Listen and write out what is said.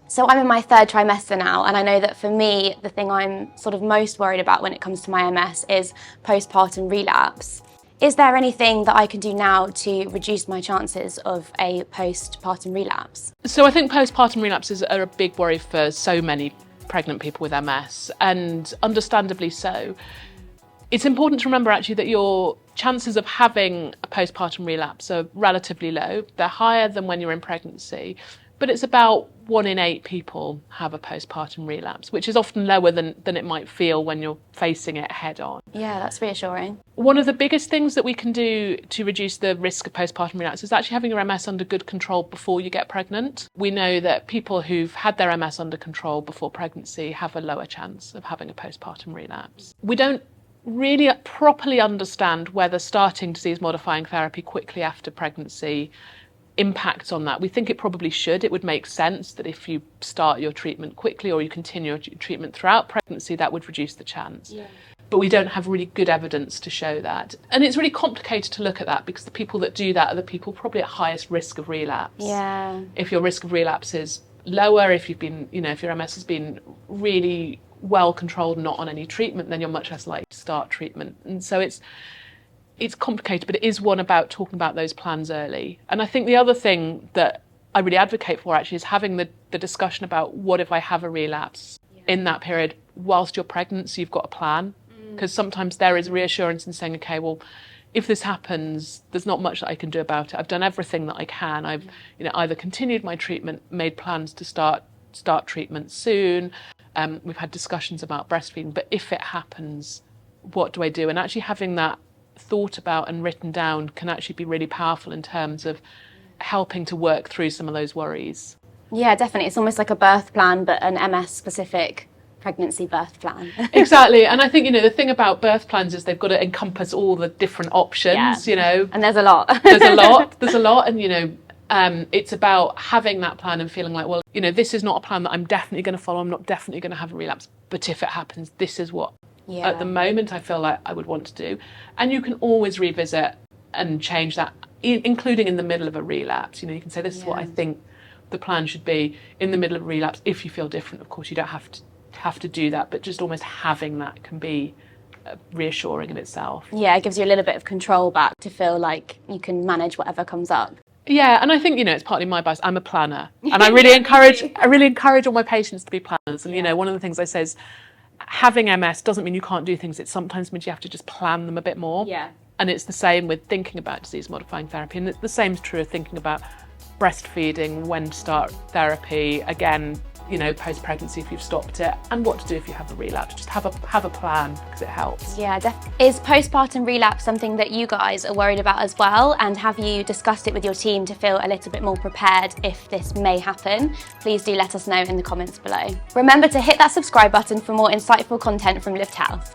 So I'm in my 3rd trimester now, and I know that for me, the thing I'm sort of most worried about when it comes to my MS is postpartum relapse. Is there anything that I can do now to reduce my chances of a postpartum relapse? So I think postpartum relapses are a big worry for so many pregnant people with MS, and understandably so. It's important to remember actually that your chances of having a postpartum relapse are relatively low. They're higher than when you're in pregnancy, but it's about 1 in 8 people have a postpartum relapse, which is often lower than it might feel when you're facing it head on. Yeah, that's reassuring. One of the biggest things that we can do to reduce the risk of postpartum relapse is actually having your MS under good control before you get pregnant. We know that people who've had their MS under control before pregnancy have a lower chance of having a postpartum relapse. We don't really properly understand whether starting disease-modifying therapy quickly after pregnancy impacts on that. We think it probably should. It would make sense that if you start your treatment quickly or you continue your treatment throughout pregnancy, that would reduce the chance. Yeah. But we don't have really good evidence to show that. And it's really complicated to look at that because the people that do that are the people probably at highest risk of relapse. Yeah. If your risk of relapse is lower, if you've been, if your MS has been really well controlled, not on any treatment, then you're much less likely to start treatment. And so it's complicated, but it is one about talking about those plans early. And I think the other thing that I really advocate for actually is having the discussion about what if I have a relapse in that period whilst you're pregnant, so you've got a plan. Because sometimes there is reassurance in saying, okay, well, if this happens, there's not much that I can do about it. I've done everything that I can. I've either continued my treatment, made plans to start treatment soon. We've had discussions about breastfeeding, but if it happens, what do I do? And actually having that thought about and written down can actually be really powerful in terms of helping to work through some of those worries. Yeah, definitely. It's almost like a birth plan, but an MS-specific pregnancy birth plan. Exactly. And I think, the thing about birth plans is they've got to encompass all the different options, And there's a lot. There's a lot. And, it's about having that plan and feeling like, well, this is not a plan that I'm definitely going to follow. I'm not definitely going to have a relapse. But if it happens, this is what at the moment I feel like I would want to do. And you can always revisit and change that, including in the middle of a relapse. You can say, this is what I think the plan should be in the middle of a relapse. If you feel different, of course, you don't have to do that. But just almost having that can be reassuring in itself. Yeah, it gives you a little bit of control back to feel like you can manage whatever comes up. Yeah, and I think, it's partly my bias. I'm a planner, and I really encourage all my patients to be planners. And, one of the things I say is having MS doesn't mean you can't do things. It sometimes means you have to just plan them a bit more. Yeah. And it's the same with thinking about disease-modifying therapy. And the same is true of thinking about breastfeeding, when to start therapy, again, post-pregnancy if you've stopped it, and what to do if you have a relapse. Just have a plan, because it helps. Yeah, definitely. Is postpartum relapse something that you guys are worried about as well? And have you discussed it with your team to feel a little bit more prepared if this may happen? Please do let us know in the comments below. Remember to hit that subscribe button for more insightful content from Lived Health.